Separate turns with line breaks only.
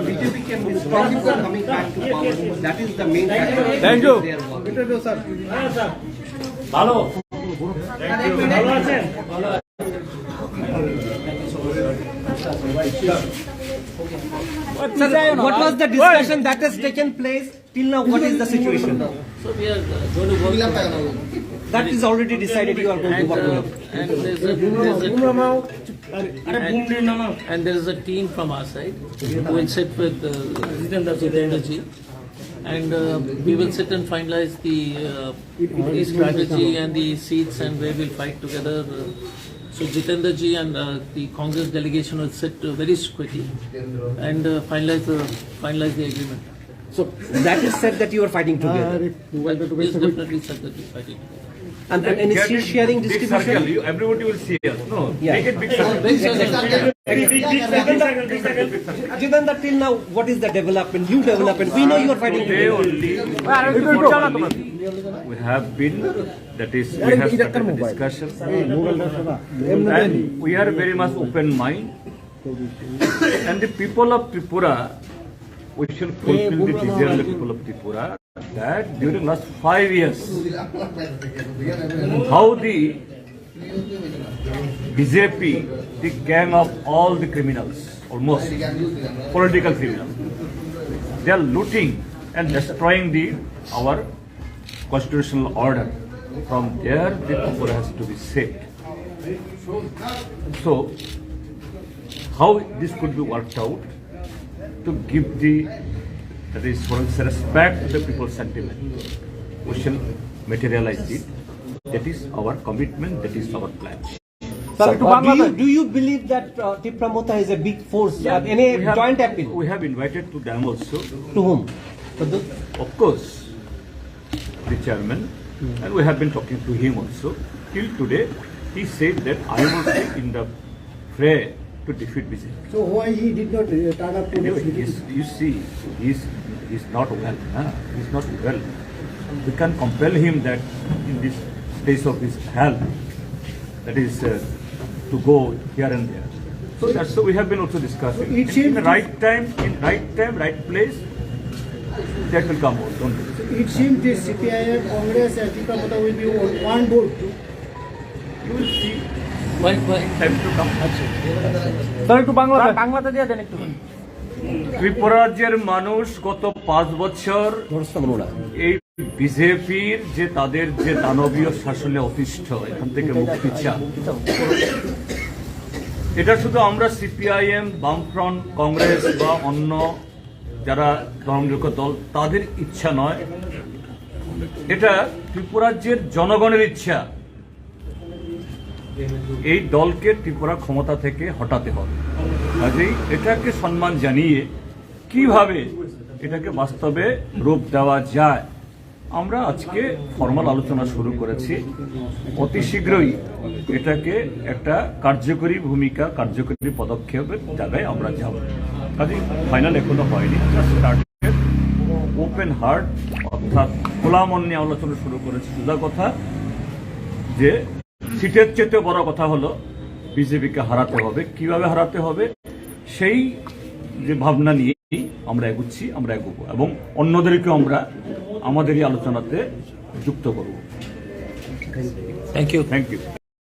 BJP can be strong for coming back to power. That is the main factor.
Thank you.
ভালো
ভালো আছেন?
What was the discussion that has taken place till now? What is the situation?
So we are going to work
That is already decided. You are going to work on it.
and there is a team from our side who will sit with Jitendra ji, and we will sit and finalize the strategy and the seats and where we'll fight together. So Jitendra ji and the Congress delegation will sit very quickly and finalize the agreement.
So that is said that you are fighting together.
It's definitely said that we're fighting together.
And seat sharing
Big circle.
distribution.
Everybody will see us. No,
Yeah.
make it big circle.
Jitendra, till now, what is the development? New development. We know you are fighting
Today
together.
only we have been, that is, we have started the discussion, and we are very much open mind, and the people of Tripura, we should fulfill the desire of the people of Tripura that during last 5 years, how the BJP, the gang of all the criminals, almost political criminals, they are looting and destroying our constitutional order. From there, the Tripura has to be saved. So, how this could be worked out to give that is, for respect to the people's sentiment. We shall materialize it. That is our commitment. That is our plan.
Do you believe that Tipramota is a big force? Any joint appeal?
We have invited to them also.
To whom?
Of course, the chairman, and we have been talking to him also. Till today, he said that I will be in the fray to defeat BJP.
So why he did not turn up to this meeting?
You see, he's not well. He's not well. We can compel him that in this stage of his health, that is to go here and there. So that's so we have been also discussing. In the right time, right place, that will come out. Don't worry.
It seems this CPIM, Congress and Tipramota will be on one board.
You will see
Why?
time to come. Tripura রাজ্যের মানুষ গত 5 বছর এই বিজেপির যে তাদের যে দানবীয় শাসনে অতিষ্ঠ, এখান থেকে মুক্তি চান। এটা শুধু আমরা সিপিআইএম, বামফ্রন্ট, কংগ্রেস বা অন্য যারা ধর্মনিরপেক্ষ দল তাদের ইচ্ছা নয়, এটা ত্রিপুরা রাজ্যের জনগণের ইচ্ছা। এই দলকে ত্রিপুরা ক্ষমতা থেকে হটাতে হবে। কাজেই এটাকে সম্মান জানিয়ে কিভাবে এটাকে বাস্তবে রূপ দেওয়া যায়, আমরা আজকে ফর্মাল আলোচনা শুরু করেছি। অতি শীঘ্রই এটাকে একটা কার্যকরী ভূমিকা, কার্যকরী পদক্ষেপের জায়গায় আমরা যাব। কাজেই ফাইনাল এখনো হয়নি, ওপেন হার্ট অর্থাৎ খোলা মন নিয়ে আলোচনা শুরু করেছি। সোজা কথা যে সিটের চেয়ে বড় কথা হলো বিজেপিকে হারাতে হবে। কিভাবে হারাতে হবে সেই যে ভাবনা নিয়েই আমরা এগুচ্ছি, আমরা এগোবো এবং অন্যদেরকেও আমরা আমাদের এই আলোচনাতে যুক্ত করব।
Thank you.
Thank you.